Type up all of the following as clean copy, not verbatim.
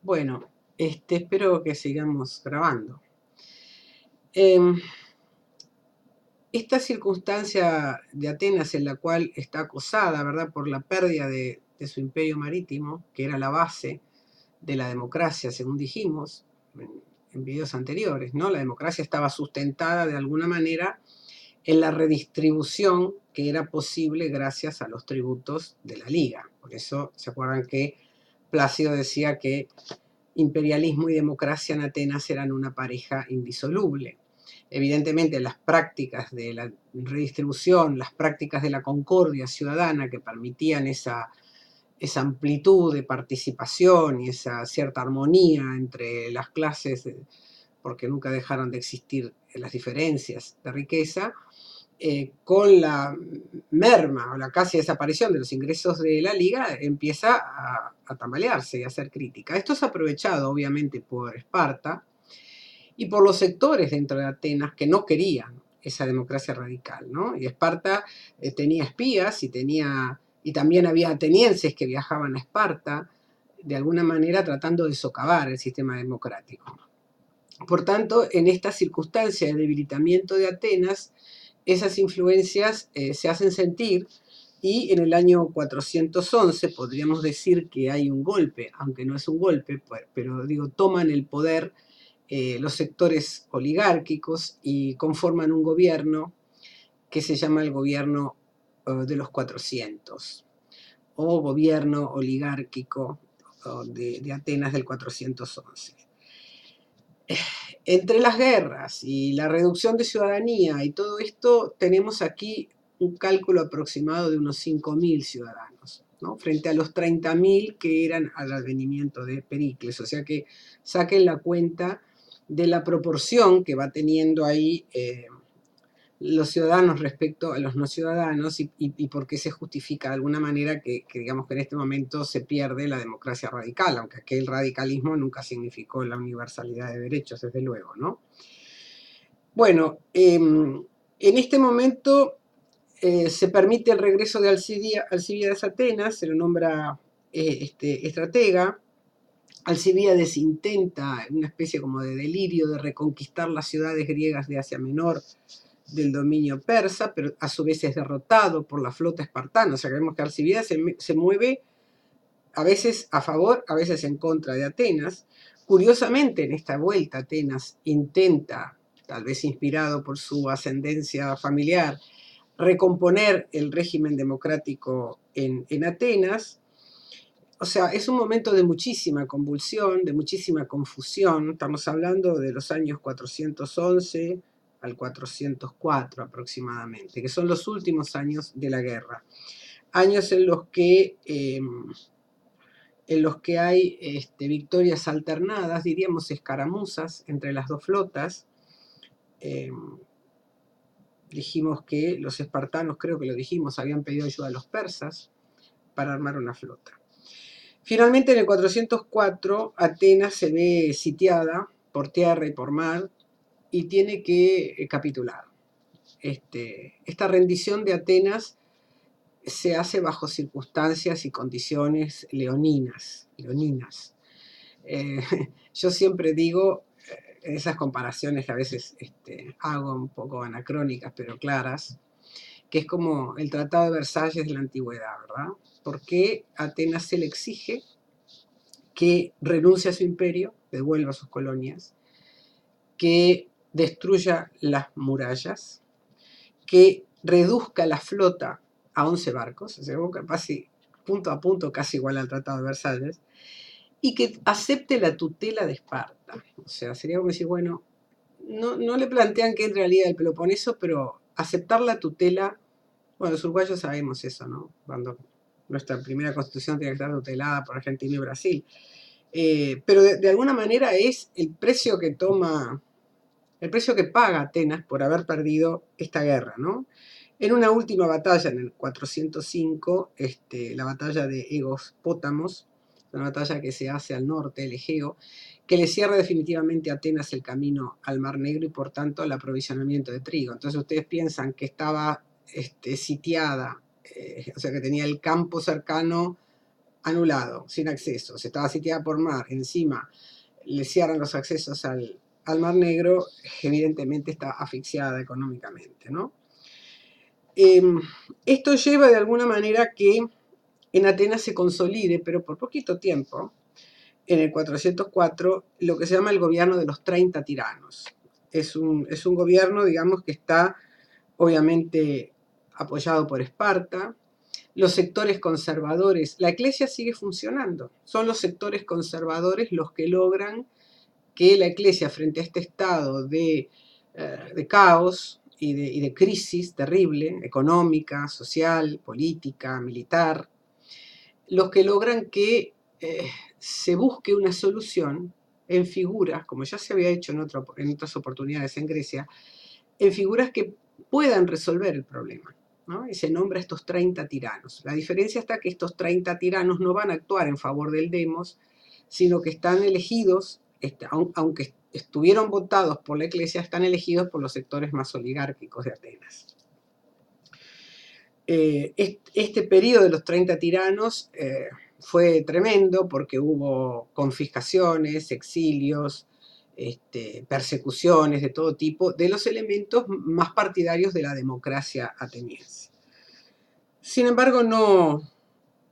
Bueno, espero que sigamos grabando. Em, Esta circunstancia de Atenas en la cual está acosada, ¿verdad?, por la pérdida de su imperio marítimo, que era la base de la democracia, según dijimos en videos anteriores, ¿no? La democracia estaba sustentada de alguna manera en la redistribución que era posible gracias a los tributos de la Liga. Por eso, ¿se acuerdan que Plácido decía que imperialismo y democracia en Atenas eran una pareja indisoluble? Evidentemente, las prácticas de la redistribución, las prácticas de la concordia ciudadana que permitían esa amplitud de participación y esa cierta armonía entre las clases, porque nunca dejaron de existir las diferencias de riqueza, con la merma o la casi desaparición de los ingresos de la Liga, empieza a tambalearse y a ser crítica. Esto es aprovechado obviamente por Esparta y por los sectores dentro de Atenas que no querían esa democracia radical, ¿no? Y Esparta tenía espías y también había atenienses que viajaban a Esparta, de alguna manera tratando de socavar el sistema democrático. Por tanto, en esta circunstancia de debilitamiento de Atenas, esas influencias se hacen sentir, y en el año 411 podríamos decir que hay un golpe, aunque no es un golpe, pero digo, toman el poder los sectores oligárquicos y conforman un gobierno que se llama el gobierno de los 400 o gobierno oligárquico de Atenas del 411. Entre las guerras y la reducción de ciudadanía y todo esto, tenemos aquí un cálculo aproximado de unos 5.000 ciudadanos, ¿no?, frente a los 30.000 que eran al advenimiento de Pericles. O sea que saquen la cuenta de la proporción que va teniendo ahí los ciudadanos respecto a los no ciudadanos y por qué se justifica de alguna manera que digamos que en este momento se pierde la democracia radical, aunque aquel radicalismo nunca significó la universalidad de derechos, desde luego, ¿no? Bueno, en este momento se permite el regreso de Alcibíades a Atenas, se lo nombra estratega. Alcibíades intenta, en una especie como de delirio, de reconquistar las ciudades griegas de Asia Menor del dominio persa, pero a su vez es derrotado por la flota espartana. O sea, vemos que Alcibíades se mueve a veces a favor, a veces en contra de Atenas. Curiosamente, en esta vuelta Atenas intenta, tal vez inspirado por su ascendencia familiar, recomponer el régimen democrático en Atenas. O sea, es un momento de muchísima convulsión, de muchísima confusión. Estamos hablando de los años 411 al 404 aproximadamente, que son los últimos años de la guerra. Años en los que hay victorias alternadas, diríamos escaramuzas entre las dos flotas. Dijimos que los espartanos, creo que lo dijimos, habían pedido ayuda a los persas para armar una flota. Finalmente, en el 404, Atenas se ve sitiada por tierra y por mar y tiene que capitular. Esta rendición de Atenas se hace bajo circunstancias y condiciones leoninas. Yo siempre digo, en esas comparaciones que a veces hago un poco anacrónicas, pero claras, que es como el Tratado de Versalles de la antigüedad, ¿verdad? Porque Atenas se le exige que renuncie a su imperio, devuelva sus colonias, que destruya las murallas, que reduzca la flota a 11 barcos, o sea, casi punto a punto, casi igual al Tratado de Versalles, y que acepte la tutela de Esparta. O sea, sería como decir, bueno, no le plantean que entre la Liga del Peloponeso, pero aceptar la tutela. Bueno, los uruguayos sabemos eso, ¿no? Cuando nuestra primera constitución tiene que estar tutelada por Argentina y Brasil. Pero de alguna manera es el precio que paga Atenas por haber perdido esta guerra, ¿no? En una última batalla, en el 405, la batalla de Egos-Pótamos, una batalla que se hace al norte del Egeo, que le cierra definitivamente a Atenas el camino al Mar Negro y por tanto el aprovisionamiento de trigo. Entonces ustedes piensan que estaba sitiada, o sea que tenía el campo cercano anulado, sin accesos, estaba sitiada por mar, encima le cierran los accesos al Mar Negro, evidentemente está asfixiada económicamente, ¿no? Esto lleva de alguna manera que en Atenas se consolide, pero por poquito tiempo, en el 404, lo que se llama el gobierno de los 30 tiranos. Es un gobierno, digamos, que está obviamente apoyado por Esparta. Los sectores conservadores, la iglesia sigue funcionando, son los sectores conservadores los que logran que la iglesia, frente a este estado de caos y de crisis terrible, económica, social, política, militar, los que logran que se busque una solución en figuras, como ya se había hecho en otras oportunidades en Grecia, en figuras que puedan resolver el problema, ¿no? Y se nombra a estos 30 tiranos. La diferencia está que estos 30 tiranos no van a actuar en favor del demos, sino que están elegidos, aunque estuvieron votados por la iglesia, están elegidos por los sectores más oligárquicos de Atenas. Este periodo de los 30 tiranos fue tremendo porque hubo confiscaciones, exilios, persecuciones de todo tipo, de los elementos más partidarios de la democracia ateniense. Sin embargo, no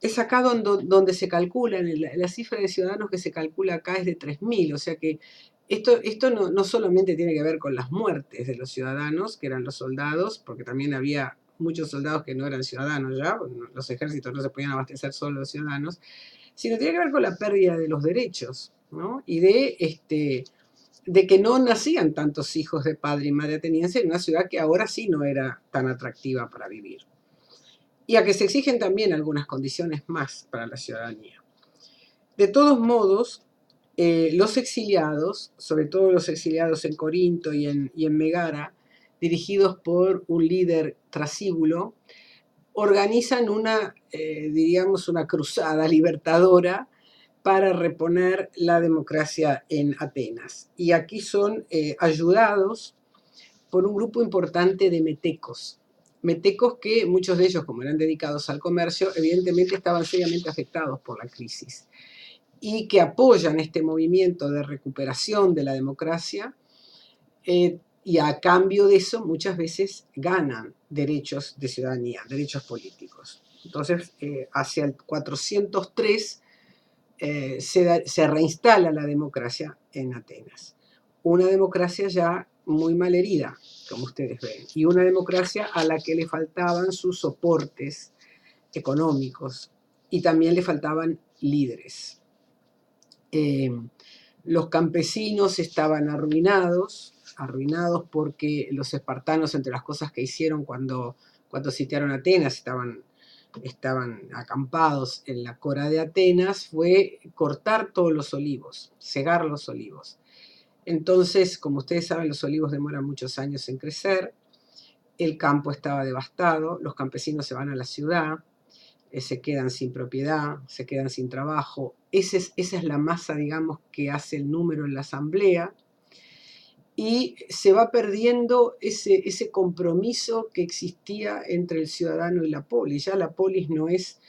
es acá donde se calcula, la cifra de ciudadanos que se calcula acá es de 3.000, o sea que esto no solamente tiene que ver con las muertes de los ciudadanos, que eran los soldados, porque también había muchos soldados que no eran ciudadanos ya, los ejércitos no se podían abastecer solo los ciudadanos, sino tiene que ver con la pérdida de los derechos, ¿no? Y de que no nacían tantos hijos de padre y madre ateniense en una ciudad que ahora sí no era tan atractiva para vivir. Y a que se exigen también algunas condiciones más para la ciudadanía. De todos modos, los exiliados, sobre todo los exiliados en Corinto y en Megara, dirigidos por un líder Trasíbulo, organizan diríamos, una cruzada libertadora para reponer la democracia en Atenas. Y aquí son ayudados por un grupo importante de metecos. Metecos que muchos de ellos, como eran dedicados al comercio, evidentemente estaban seriamente afectados por la crisis y que apoyan este movimiento de recuperación de la democracia y a cambio de eso muchas veces ganan derechos de ciudadanía, derechos políticos. Entonces, hacia el 403 se reinstala la democracia en Atenas. Una democracia ya muy mal herida, como ustedes ven, y una democracia a la que le faltaban sus soportes económicos y también le faltaban líderes. Los campesinos estaban arruinados porque los espartanos, entre las cosas que hicieron cuando sitiaron Atenas, estaban acampados en la cora de Atenas, fue cortar todos los olivos, cegar los olivos. Entonces, como ustedes saben, los olivos demoran muchos años en crecer, el campo estaba devastado, los campesinos se van a la ciudad, se quedan sin propiedad, se quedan sin trabajo. Esa es la masa, digamos, que hace el número en la asamblea, y se va perdiendo ese compromiso que existía entre el ciudadano y la polis. Ya la polis no es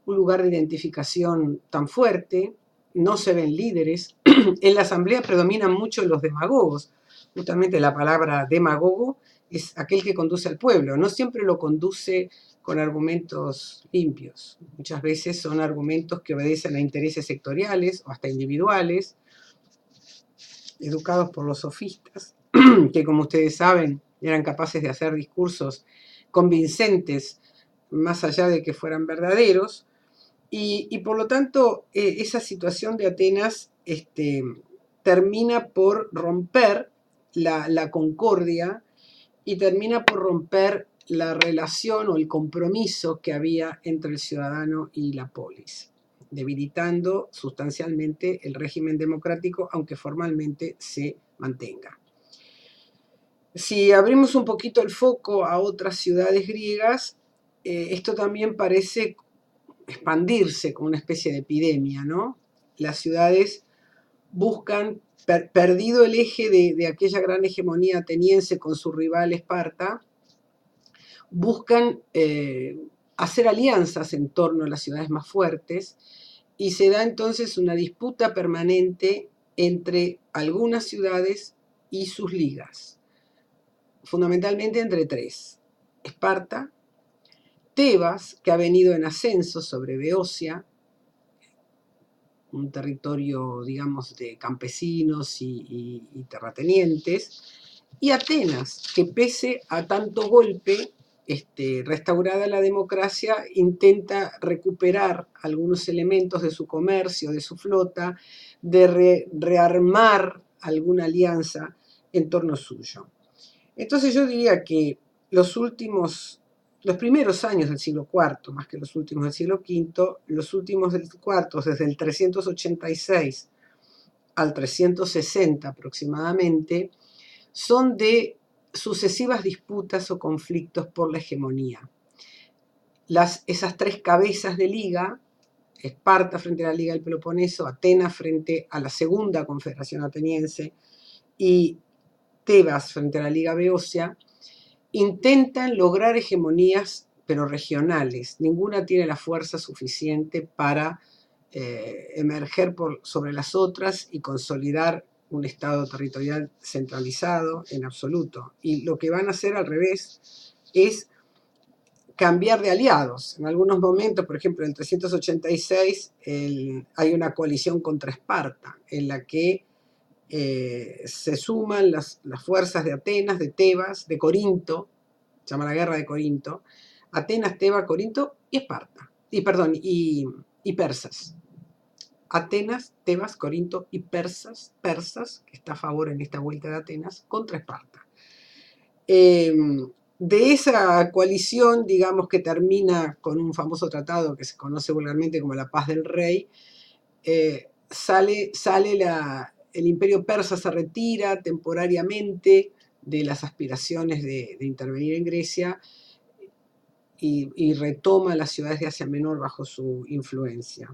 un lugar de identificación tan fuerte, no se ven líderes. En la asamblea predominan mucho los demagogos. Justamente la palabra demagogo es aquel que conduce al pueblo. No siempre lo conduce con argumentos limpios. Muchas veces son argumentos que obedecen a intereses sectoriales o hasta individuales, educados por los sofistas, que como ustedes saben eran capaces de hacer discursos convincentes más allá de que fueran verdaderos, y por lo tanto esa situación de Atenas termina por romper la concordia y termina por romper la relación o el compromiso que había entre el ciudadano y la polis, debilitando sustancialmente el régimen democrático, aunque formalmente se mantenga. Si abrimos un poquito el foco a otras ciudades griegas, esto también parece expandirse como una especie de epidemia, ¿no? Las ciudades buscan, perdido el eje de aquella gran hegemonía ateniense con su rival Esparta, buscan hacer alianzas en torno a las ciudades más fuertes y se da entonces una disputa permanente entre algunas ciudades y sus ligas, fundamentalmente entre tres: Esparta, Tebas, que ha venido en ascenso sobre Beocia, un territorio, digamos, de campesinos y terratenientes, y Atenas, que pese a tanto golpe, restaurada la democracia, intenta recuperar algunos elementos de su comercio, de su flota, de rearmar alguna alianza en torno suyo. Entonces yo diría que los primeros años del siglo IV, más que los últimos del siglo V, los últimos del IV, desde el 386 al 360 aproximadamente, son de sucesivas disputas o conflictos por la hegemonía. Esas tres cabezas de liga, Esparta frente a la Liga del Peloponeso, Atenas frente a la Segunda Confederación Ateniense y Tebas frente a la Liga Beocia, intentan lograr hegemonías, pero regionales. Ninguna tiene la fuerza suficiente para emerger sobre las otras y consolidar un Estado territorial centralizado en absoluto. Y lo que van a hacer al revés es cambiar de aliados. En algunos momentos, por ejemplo, en el 386 hay una coalición contra Esparta, en la que se suman las fuerzas de Atenas, de Tebas, de Corinto, se llama la guerra de Corinto, Atenas, Tebas, Corinto y Esparta, y persas. Atenas, Tebas, Corinto y persas, que está a favor en esta vuelta de Atenas, contra Esparta. De esa coalición, digamos que termina con un famoso tratado que se conoce vulgarmente como la Paz del Rey, sale el imperio persa se retira temporariamente de las aspiraciones de intervenir en Grecia y retoma las ciudades de Asia Menor bajo su influencia.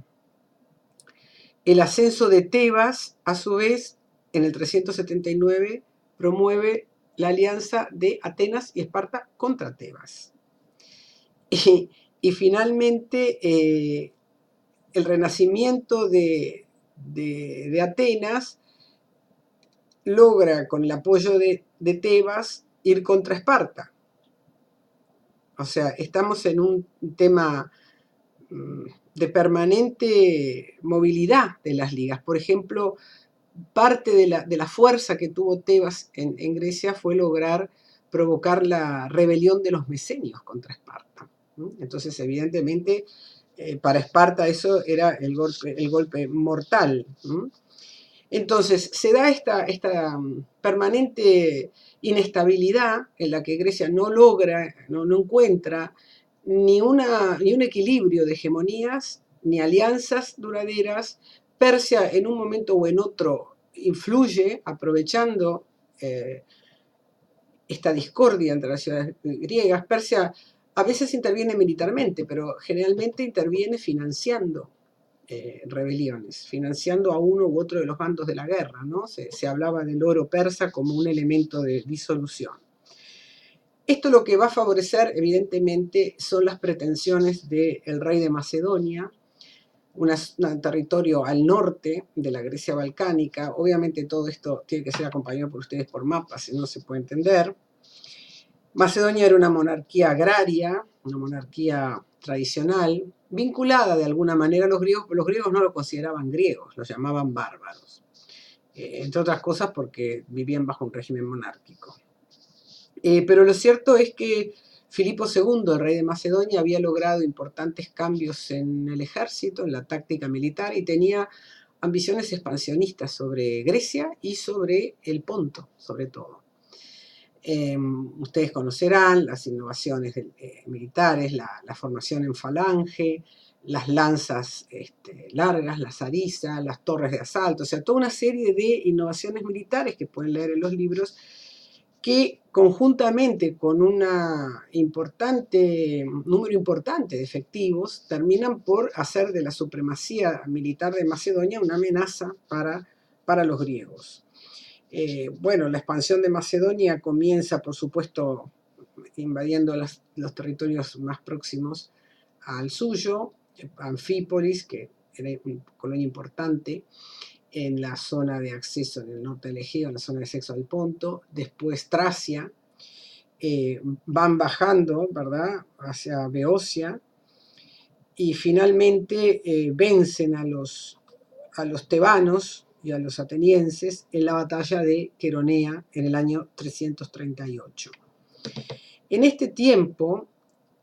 El ascenso de Tebas, a su vez, en el 379, promueve la alianza de Atenas y Esparta contra Tebas. Y finalmente, el renacimiento de Atenas logra, con el apoyo de Tebas, ir contra Esparta. O sea, estamos en un tema de permanente movilidad de las ligas. Por ejemplo, parte de la fuerza que tuvo Tebas en Grecia fue lograr provocar la rebelión de los mesenios contra Esparta. Entonces, evidentemente, para Esparta eso era el golpe mortal. Entonces, se da esta permanente inestabilidad en la que Grecia no logra, no encuentra ni un equilibrio de hegemonías, ni alianzas duraderas. Persia, en un momento o en otro, influye, aprovechando esta discordia entre las ciudades griegas. Persia a veces interviene militarmente, pero generalmente interviene financiando rebeliones, financiando a uno u otro de los bandos de la guerra, ¿no? Se hablaba del oro persa como un elemento de disolución. Esto lo que va a favorecer, evidentemente, son las pretensiones del rey de Macedonia, un territorio al norte de la Grecia balcánica. Obviamente todo esto tiene que ser acompañado por ustedes por mapas, si no se puede entender. Macedonia era una monarquía agraria, una monarquía tradicional, vinculada de alguna manera a los griegos, pero los griegos no lo consideraban griegos, los llamaban bárbaros, entre otras cosas porque vivían bajo un régimen monárquico. Pero lo cierto es que Filipo II, el rey de Macedonia, había logrado importantes cambios en el ejército, en la táctica militar, y tenía ambiciones expansionistas sobre Grecia y sobre el Ponto, sobre todo. Ustedes conocerán las innovaciones militares, la formación en falange, las lanzas largas, la zariza, las torres de asalto, o sea, toda una serie de innovaciones militares que pueden leer en los libros, que conjuntamente con un número importante de efectivos terminan por hacer de la supremacía militar de Macedonia una amenaza para los griegos. Bueno, la expansión de Macedonia comienza, por supuesto, invadiendo los territorios más próximos al suyo, Anfípolis, que era una colonia importante en la zona de acceso en el norte del Egeo, en la zona de acceso al Ponto, después Tracia, van bajando, ¿verdad?, hacia Beocia, y finalmente vencen a los tebanos y a los atenienses en la batalla de Queronea en el año 338. En este tiempo,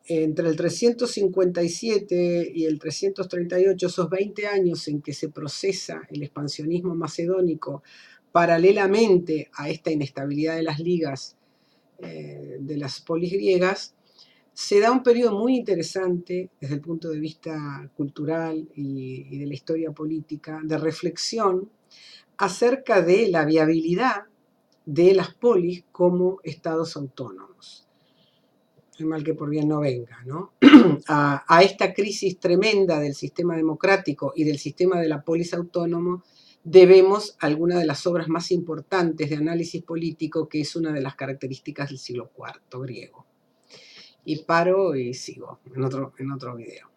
entre el 357 y el 338, esos 20 años en que se procesa el expansionismo macedónico paralelamente a esta inestabilidad de las ligas de las polis griegas, se da un periodo muy interesante desde el punto de vista cultural y de la historia política, de reflexión acerca de la viabilidad de las polis como estados autónomos. Mal que por bien no venga, ¿no? A esta crisis tremenda del sistema democrático y del sistema de la polis autónomo debemos alguna de las obras más importantes de análisis político, que es una de las características del siglo IV griego. Y paro y sigo en otro video.